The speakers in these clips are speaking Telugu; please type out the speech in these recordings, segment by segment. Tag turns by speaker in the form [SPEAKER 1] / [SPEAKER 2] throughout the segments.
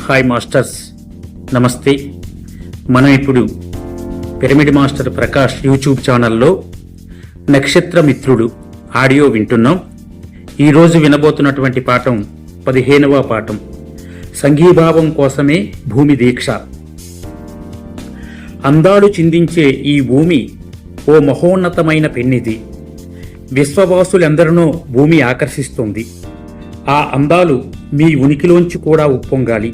[SPEAKER 1] హాయ్ మాస్టర్స్, నమస్తే. మనం ఇప్పుడు పిరమిడ్ మాస్టర్ ప్రకాష్ యూట్యూబ్ ఛానల్లో నక్షత్ర మిత్రుడు ఆడియో వింటున్నాం. ఈరోజు వినబోతున్నటువంటి పాఠం 15వ పాఠం, సంఘీభావం కోసమే భూమి దీక్ష. అందాలు చిందించే ఈ భూమి ఓ మహోన్నతమైన పెన్నిది. విశ్వవాసులెందరినో భూమి ఆకర్షిస్తుంది. ఆ అందాలు మీ ఉనికిలోంచి కూడా ఉప్పొంగాలి.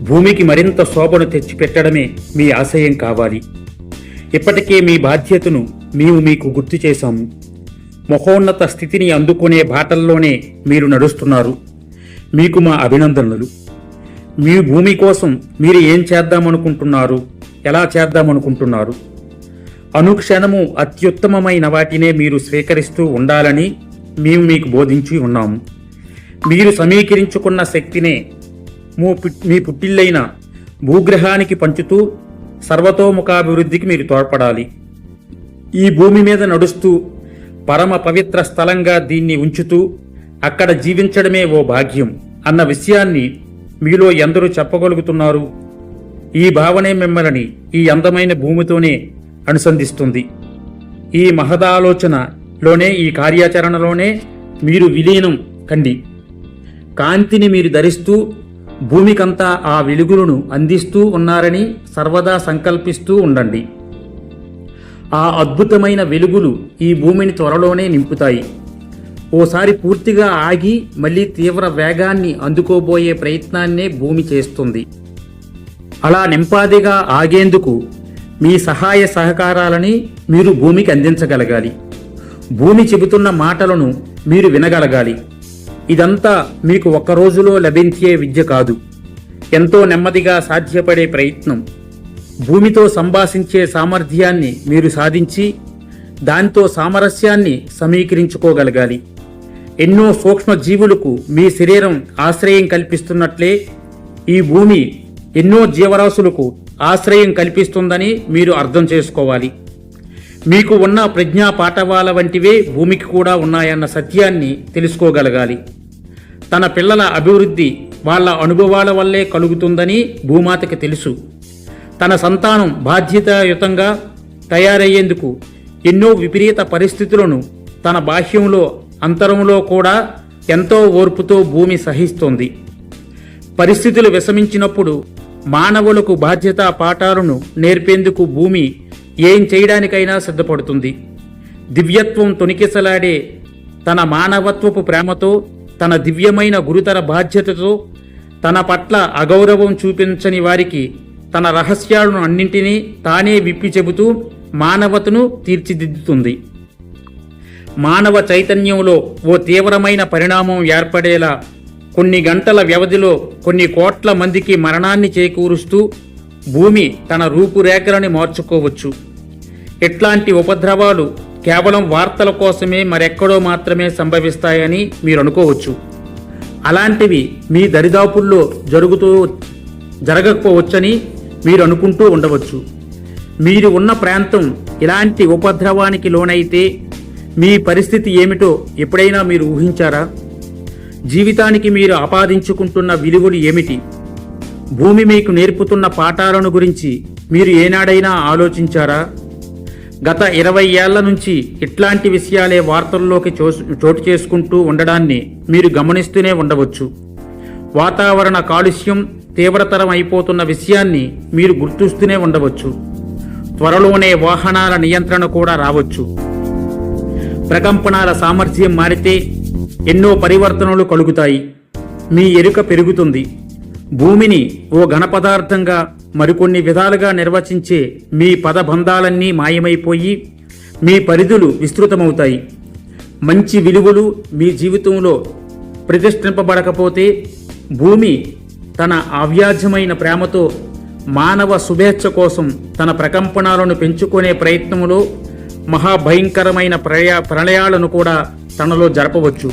[SPEAKER 1] భూమికి మరింత శోభను తెచ్చిపెట్టడమే మీ ఆశయం కావాలి. ఇప్పటికే మీ బాధ్యతను మేము మీకు గుర్తు చేశాము. మహోన్నత స్థితిని అందుకునే బాటల్లోనే మీరు నడుస్తున్నారు. మీకు మా అభినందనలు. మీ భూమి కోసం మీరు ఏం చేద్దామనుకుంటున్నారు, ఎలా చేద్దామనుకుంటున్నారు? అనుక్షణము అత్యుత్తమమైన వాటినే మీరు స్వీకరిస్తూ ఉండాలని మేము మీకు బోధించి ఉన్నాము. మీరు సమీకరించుకున్న శక్తినే మీ పుట్టిల్లైన భూగ్రహానికి పంచుతూ సర్వతోముఖాభివృద్ధికి మీరు తోడ్పడాలి. ఈ భూమి మీద నడుస్తూ పరమ పవిత్ర స్థలంగా దీన్ని ఉంచుతూ అక్కడ జీవించడమే ఓ భాగ్యం అన్న విషయాన్ని మీలో ఎందరూ చెప్పగలుగుతున్నారు? ఈ భావనే మిమ్మల్ని ఈ అందమైన భూమితోనే అనుసంధిస్తుంది. ఈ మహదాలోచనలోనే, ఈ కార్యాచరణలోనే మీరు విలీనం కండి. కాంతిని మీరు ధరిస్తూ భూమికంతా ఆ వెలుగులను అందిస్తూ ఉన్నారని సర్వదా సంకల్పిస్తూ ఉండండి. ఆ అద్భుతమైన వెలుగులు ఈ భూమిని త్వరలోనే నింపుతాయి. ఓసారి పూర్తిగా ఆగి మళ్ళీ తీవ్ర వేగాన్ని అందుకోబోయే ప్రయత్నాన్నే భూమి చేస్తుంది. అలా నింపాదిగా ఆగేందుకు మీ సహాయ సహకారాలని మీరు భూమికి అందించగలగాలి. భూమి చెబుతున్న మాటలను మీరు వినగలగాలి. ఇదంతా మీకు ఒక్క రోజులో లభించే విద్య కాదు, ఎంతో నెమ్మదిగా సాధ్యపడే ప్రయత్నం. భూమితో సంభాషించే సామర్థ్యాన్ని మీరు సాధించి దాంతో సామరస్యాన్ని సమీకరించుకోగలగాలి. ఎన్నో సూక్ష్మ జీవులకు మీ శరీరం ఆశ్రయం కల్పిస్తున్నట్లే ఈ భూమి ఎన్నో జీవరాశులకు ఆశ్రయం కల్పిస్తుందని మీరు అర్థం చేసుకోవాలి. మీకు ఉన్న ప్రజ్ఞా పాఠవాల వంటివే భూమికి కూడా ఉన్నాయన్న సత్యాన్ని తెలుసుకోగలగాలి. తన పిల్లల అభివృద్ధి వాళ్ళ అనుభవాల వల్లే కలుగుతుందని భూమాతకి తెలుసు. తన సంతానం బాధ్యతాయుతంగా తయారయ్యేందుకు ఎన్నో విపరీత పరిస్థితులను తన బాహ్యంలో అంతరంలో కూడా ఎంతో ఓర్పుతో భూమి సహిస్తోంది. పరిస్థితులు విషమించినప్పుడు మానవులకు బాధ్యతా పాఠాలను నేర్పేందుకు భూమి ఏం చేయడానికైనా సిద్ధపడుతుంది. దివ్యత్వం తొణికిసలాడే తన మానవత్వపు ప్రేమతో, తన దివ్యమైన గురుతర బాధ్యతతో, తన పట్ల అగౌరవం చూపించని వారికి తన రహస్యాలను అన్నింటినీ తానే విప్పి చెబుతూ మానవతను తీర్చిదిద్దుతుంది. మానవ చైతన్యంలో ఓ తీవ్రమైన పరిణామం ఏర్పడేలా కొన్ని గంటల వ్యవధిలో కొన్ని కోట్ల మందికి మరణాన్ని చేకూరుస్తూ భూమి తన రూపురేఖలని మార్చుకోవచ్చు. ఇట్లాంటి ఉపద్రవాలు కేవలం వార్తల కోసమే మరెక్కడో మాత్రమే సంభవిస్తాయని మీరు అనుకోవచ్చు. అలాంటివి మీ దరిదాపుల్లో జరగకపోవచ్చని మీరు అనుకుంటూ ఉండవచ్చు. మీరు ఉన్న ప్రాంతం ఇలాంటి ఉపద్రవానికి లోనైతే మీ పరిస్థితి ఏమిటో ఎప్పుడైనా మీరు ఊహించారా? జీవితానికి మీరు ఆపాదించుకుంటున్న విలువలు ఏమిటి? భూమి మీకు నేర్పుతున్న పాఠాలను గురించి మీరు ఏనాడైనా ఆలోచించారా? గత 20 ఏళ్ల నుంచి ఇట్లాంటి విషయాలే వార్తల్లోకి చోటు చేసుకుంటూ ఉండడాన్ని మీరు గమనిస్తూనే ఉండవచ్చు. వాతావరణ కాలుష్యం తీవ్రతరం అయిపోతున్న విషయాన్ని మీరు గుర్తిస్తూనే ఉండవచ్చు. త్వరలోనే వాహనాల నియంత్రణ కూడా రావచ్చు. ప్రకంపనాల సామర్థ్యం మారితే ఎన్నో పరివర్తనలు కలుగుతాయి. మీ ఎరుక పెరుగుతుంది. భూమిని ఓ ఘనపదార్థంగా మరికొన్ని విధాలుగా నిర్వచించే మీ పదబంధాలన్నీ మాయమైపోయి మీ పరిధులు విస్తృతమవుతాయి. మంచి విలువలు మీ జీవితంలో ప్రతిష్ఠింపబడకపోతే భూమి తన అవ్యాజ్యమైన ప్రేమతో మానవ శుభేచ్ఛ కోసం తన ప్రకంపనాలను పెంచుకునే ప్రయత్నంలో మహాభయంకరమైన ప్రళయాలను కూడా తనలో జరపవచ్చు.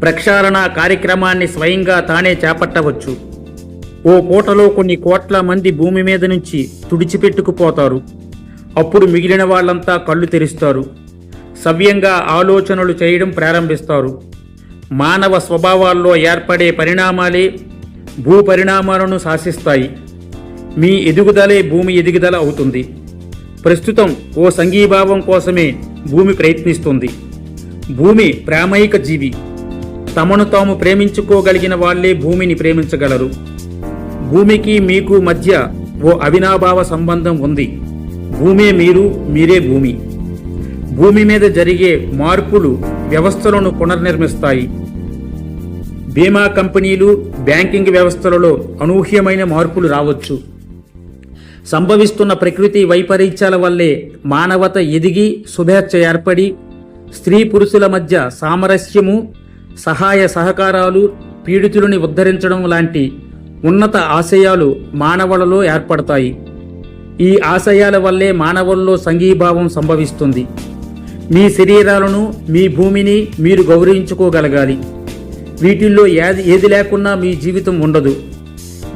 [SPEAKER 1] ప్రక్షాళన కార్యక్రమాన్ని స్వయంగా తానే చేపట్టవచ్చు. ఓ పూటలో కొన్ని కోట్ల మంది భూమి మీద నుంచి తుడిచిపెట్టుకుపోతారు. అప్పుడు మిగిలిన వాళ్ళంతా కళ్ళు తెరుస్తారు. సవ్యంగా ఆలోచనలు చేయడం ప్రారంభిస్తారు. మానవ స్వభావాల్లో ఏర్పడే పరిణామాలే భూ పరిణామాలను శాసిస్తాయి. మీ ఎదుగుదలే భూమి ఎదుగుదల అవుతుంది. ప్రస్తుతం ఓ సంఘీభావం కోసమే భూమి ప్రయత్నిస్తుంది. భూమి ప్రేమైక జీవి. తమను తాము ప్రేమించుకోగలిగిన వాళ్లే భూమిని ప్రేమించగలరు. భూమికి మీకు మధ్య ఓ అవినాభావ సంబంధం ఉంది. భూమే మీరు, మీరే భూమి. భూమి మీద జరిగే మార్పులు వ్యవస్థలను పునర్నిర్మిస్తాయి. బీమా కంపెనీలు, బ్యాంకింగ్ వ్యవస్థలలో అనూహ్యమైన మార్పులు రావచ్చు. సంభవిస్తున్న ప్రకృతి వైపరీత్యాల వల్లే మానవత ఎదిగి శుభేచ్ఛ ఏర్పడి స్త్రీ పురుషుల మధ్య సామరస్యము, సహాయ సహకారాలు, పీడితులని ఉద్ధరించడం లాంటి ఉన్నత ఆశయాలు మానవులలో ఏర్పడతాయి. ఈ ఆశయాల వల్లే మానవుల్లో సంఘీభావం సంభవిస్తుంది. మీ శరీరాలను, మీ భూమిని మీరు గౌరవించుకోగలగాలి. వీటిల్లో ఏది లేకున్నా మీ జీవితం ఉండదు.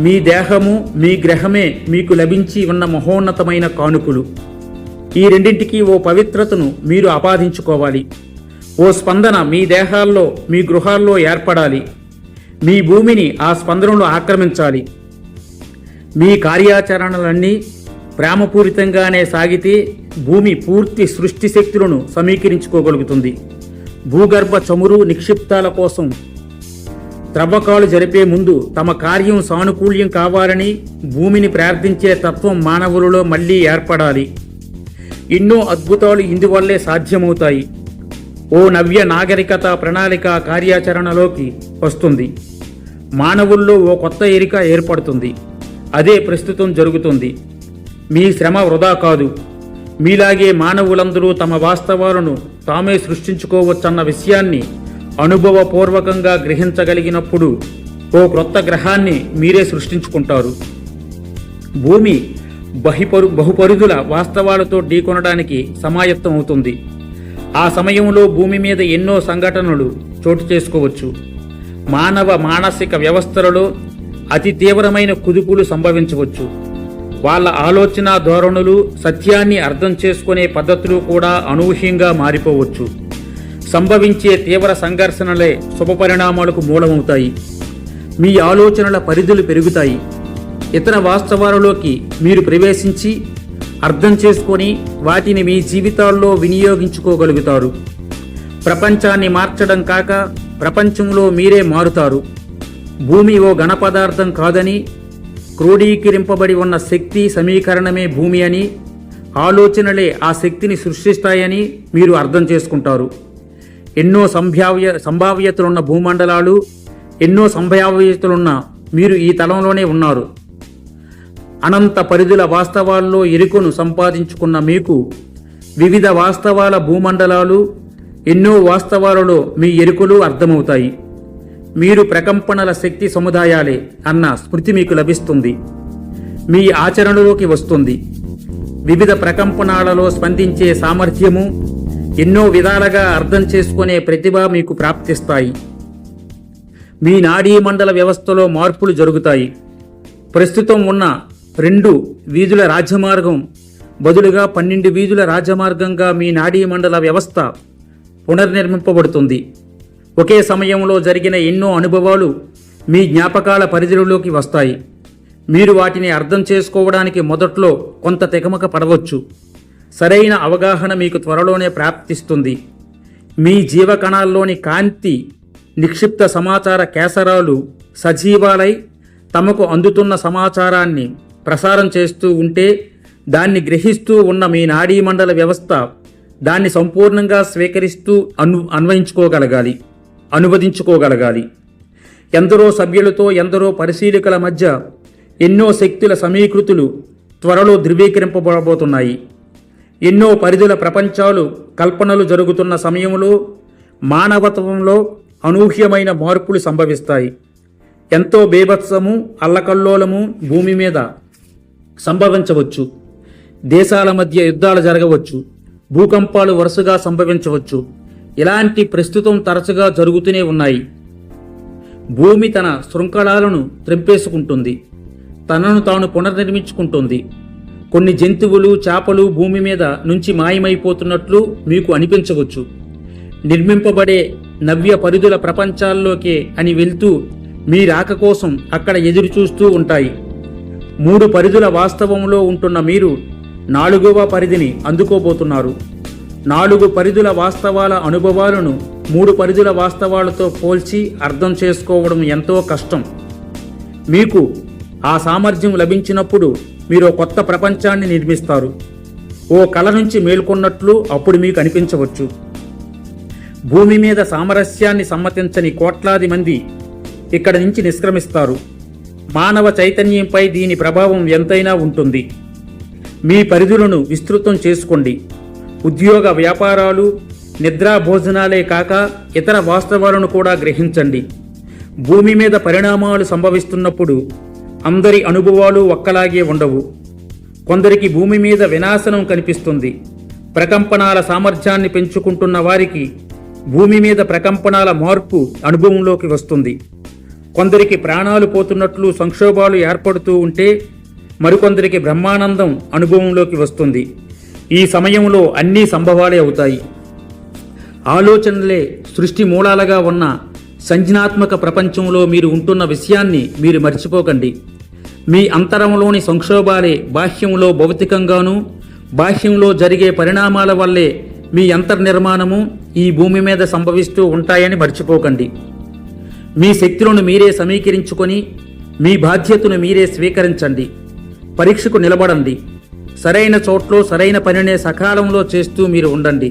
[SPEAKER 1] మీ దేహము, మీ గ్రహమే మీకు లభించి ఉన్న మహోన్నతమైన కానుకలు. ఈ రెండింటికి ఓ పవిత్రతను మీరు ఆపాదించుకోవాలి. ఓ స్పందన మీ దేహాల్లో, మీ గృహాల్లో ఏర్పడాలి. మీ భూమిని ఆ స్పందనలు ఆక్రమించాలి. మీ కార్యాచరణలన్నీ ప్రేమపూరితంగానే సాగితే భూమి పూర్తి సృష్టి శక్తులను సమీకరించుకోగలుగుతుంది. భూగర్భ చమురు నిక్షిప్తాల కోసం త్రవ్వకాలు జరిపే ముందు తమ కార్యం సానుకూల్యం కావాలని భూమిని ప్రార్థించే తత్వం మానవులలో మళ్లీ ఏర్పడాలి. ఎన్నో అద్భుతాలు ఇందువల్లే సాధ్యమవుతాయి. ఓ నవ్య నాగరికత ప్రణాళిక కార్యాచరణలోకి వస్తుంది. మానవుల్లో ఓ కొత్త ఎరిక ఏర్పడుతుంది. అదే ప్రస్తుతం జరుగుతుంది. మీ శ్రమ వృధా కాదు. మీలాగే మానవులందరూ తమ వాస్తవాలను తామే సృష్టించుకోవచ్చన్న విషయాన్ని అనుభవపూర్వకంగా గ్రహించగలిగినప్పుడు ఓ క్రొత్త గ్రహాన్ని మీరే సృష్టించుకుంటారు. భూమి బహుపరుదుల వాస్తవాలతో ఢీకొనడానికి సమాయత్తం అవుతుంది. ఆ సమయంలో భూమి మీద ఎన్నో సంఘటనలు చోటు చేసుకోవచ్చు. మానవ మానసిక వ్యవస్థలలో అతి తీవ్రమైన కుదుపులు సంభవించవచ్చు. వాళ్ళ ఆలోచన ధోరణులు, సత్యాన్ని అర్థం చేసుకునే పద్ధతులు కూడా అనూహ్యంగా మారిపోవచ్చు. సంభవించే తీవ్ర సంఘర్షణలే శుభపరిణామాలకు మూలమవుతాయి. మీ ఆలోచనల పరిధులు పెరుగుతాయి. ఇతర వాస్తవాలలోకి మీరు ప్రవేశించి అర్థం చేసుకొని వాటిని మీ జీవితాల్లో వినియోగించుకోగలుగుతారు. ప్రపంచాన్ని మార్చడం కాక ప్రపంచంలో మీరే మారుతారు. భూమి ఓ ఘన పదార్థం కాదని, క్రోడీకరింపబడి ఉన్న శక్తి సమీకరణమే భూమి అని, ఆలోచనలే ఆ శక్తిని సృష్టిస్తాయని మీరు అర్థం చేసుకుంటారు. ఎన్నో సంభావ్యతలున్న భూమండలాలు, ఎన్నో సంభావ్యతలున్న మీరు ఈ తలంలోనే ఉన్నారు. అనంత పరిధుల వాస్తవాల్లో ఎరుకను సంపాదించుకున్న మీకు వివిధ వాస్తవాల భూమండలాలు, ఎన్నో వాస్తవాలలో మీ ఎరుకలు అర్థమవుతాయి. మీరు ప్రకంపనల శక్తి సముదాయాలే అన్న స్మృతి మీకు లభిస్తుంది. మీ ఆచరణలోకి వస్తుంది. వివిధ ప్రకంపనాలలో స్పందించే సామర్థ్యము, ఎన్నో విధాలుగా అర్థం చేసుకునే ప్రతిభ మీకు ప్రాప్తిస్తాయి. మీ నాడీ మండల వ్యవస్థలో మార్పులు జరుగుతాయి. ప్రస్తుతం ఉన్న 2 వీధుల రాజ్యమార్గం బదులుగా 12 వీధుల రాజమార్గంగా మీ నాడీ మండల వ్యవస్థ పునర్నిర్మింపబడుతుంది. ఒకే సమయంలో జరిగిన ఎన్నో అనుభవాలు మీ జ్ఞాపకాల పరిధిలోకి వస్తాయి. మీరు వాటిని అర్థం చేసుకోవడానికి మొదట్లో కొంత తెకమక పడవచ్చు. సరైన అవగాహన మీకు త్వరలోనే ప్రాప్తిస్తుంది. మీ జీవకణాల్లోని కాంతి నిక్షిప్త సమాచార కేసరాలు సజీవాలై తమకు అందుతున్న సమాచారాన్ని ప్రసారం చేస్తూ ఉంటే దాన్ని గ్రహిస్తూ ఉన్న మీ నాడీ మండల వ్యవస్థ దాన్ని సంపూర్ణంగా స్వీకరిస్తూ అనువదించుకోగలగాలి. ఎందరో సభ్యులతో, ఎందరో పరిశీలకుల మధ్య ఎన్నో శక్తుల సమీకృతులు త్వరలో ధృవీకరింపబడబోతున్నాయి. ఎన్నో పరిధుల ప్రపంచాలు కల్పనలు జరుగుతున్న సమయంలో మానవత్వంలో అనూహ్యమైన మార్పులు సంభవిస్తాయి. ఎంతో బేభత్సము, అల్లకల్లోలము భూమి మీద సంభవించవచ్చు. దేశాల మధ్య యుద్ధాలు జరగవచ్చు. భూకంపాలు వరుసగా సంభవించవచ్చు. ఇలాంటి ప్రస్తుతం తరచుగా జరుగుతూనే ఉన్నాయి. భూమి తన శృంఖలాలను త్రెంపేసుకుంటుంది. తనను తాను పునర్నిర్మించుకుంటుంది. కొన్ని జంతువులు, చేపలు భూమి మీద నుంచి మాయమైపోతున్నట్లు మీకు అనిపించవచ్చు. నిర్మింపబడే నవ్య పరిధుల ప్రపంచాల్లోకే అని వెళ్తూ మీ రాక కోసం అక్కడ ఎదురు చూస్తూ ఉంటాయి. 3 పరిధుల వాస్తవంలో ఉంటున్న మీరు 4వ పరిధిని అందుకోబోతున్నారు. 4 పరిధుల వాస్తవాల అనుభవాలను 3 పరిధుల వాస్తవాలతో పోల్చి అర్థం చేసుకోవడం ఎంతో కష్టం. మీకు ఆ సామర్థ్యం లభించినప్పుడు మీరు కొత్త ప్రపంచాన్ని నిర్మిస్తారు. ఓ కల నుంచి మేల్కొన్నట్లు అప్పుడు మీకు అనిపించవచ్చు. భూమి మీద సామరస్యాన్ని సమ్మతించని కోట్లాది మంది ఇక్కడ నుంచి నిష్క్రమిస్తారు. మానవ చైతన్యంపై దీని ప్రభావం ఎంతైనా ఉంటుంది. మీ పరిధులను విస్తృతం చేసుకోండి. ఉద్యోగ, వ్యాపారాలు, నిద్రా, భోజనాలే కాక ఇతర వాస్తవాలను కూడా గ్రహించండి. భూమి మీద పరిణామాలు సంభవిస్తున్నప్పుడు అందరి అనుభవాలు ఒక్కలాగే ఉండవు. కొందరికి భూమి మీద వినాశనం కనిపిస్తుంది. ప్రకంపనాల సామర్థ్యాన్ని పెంచుకుంటున్న వారికి భూమి మీద ప్రకంపనాల మార్పు అనుభవంలోకి వస్తుంది. కొందరికి ప్రాణాలు పోతున్నట్లు సంక్షోభాలు ఏర్పడుతూ ఉంటే మరికొందరికి బ్రహ్మానందం అనుభవంలోకి వస్తుంది. ఈ సమయంలో అన్నీ సంభవాలే అవుతాయి. ఆలోచనలే సృష్టి మూలాలుగా ఉన్న సంజ్ఞాత్మక ప్రపంచంలో మీరు ఉంటున్న విషయాన్ని మీరు మర్చిపోకండి. మీ అంతరంలోని సంక్షోభాలే బాహ్యంలో భౌతికంగానూ, బాహ్యంలో జరిగే పరిణామాల వల్లే మీ అంతర్నిర్మాణము ఈ భూమి మీద సంభవిస్తూ ఉంటాయని మర్చిపోకండి. మీ శక్తులను మీరే సమీకరించుకొని మీ బాధ్యతను మీరే స్వీకరించండి. పరీక్షకు నిలబడండి. సరైన చోట్లో సరైన పనినే సకాలంలో చేస్తూ మీరు ఉండండి.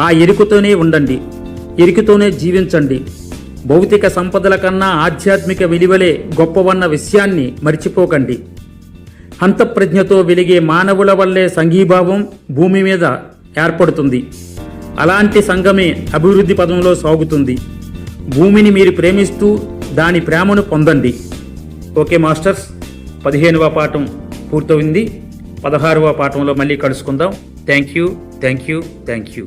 [SPEAKER 1] ఆ ఎరుకతోనే ఉండండి. ఎరుకతోనే జీవించండి. భౌతిక సంపదల కన్నా ఆధ్యాత్మిక విలువలే గొప్పవన్న విషయాన్ని మర్చిపోకండి. హంతప్రజ్ఞతో వెలిగే మానవుల వల్లే సంఘీభావం భూమి మీద ఏర్పడుతుంది. అలాంటి సంఘమే అభివృద్ధి పదంలో సాగుతుంది. భూమిని మీరు ప్రేమిస్తూ దాని ప్రేమను పొందండి. ఓకే మాస్టర్స్, 15వ పాఠం పూర్తయింది. 16వ పాఠంలో మళ్ళీ కలుసుకుందాం. Thank you.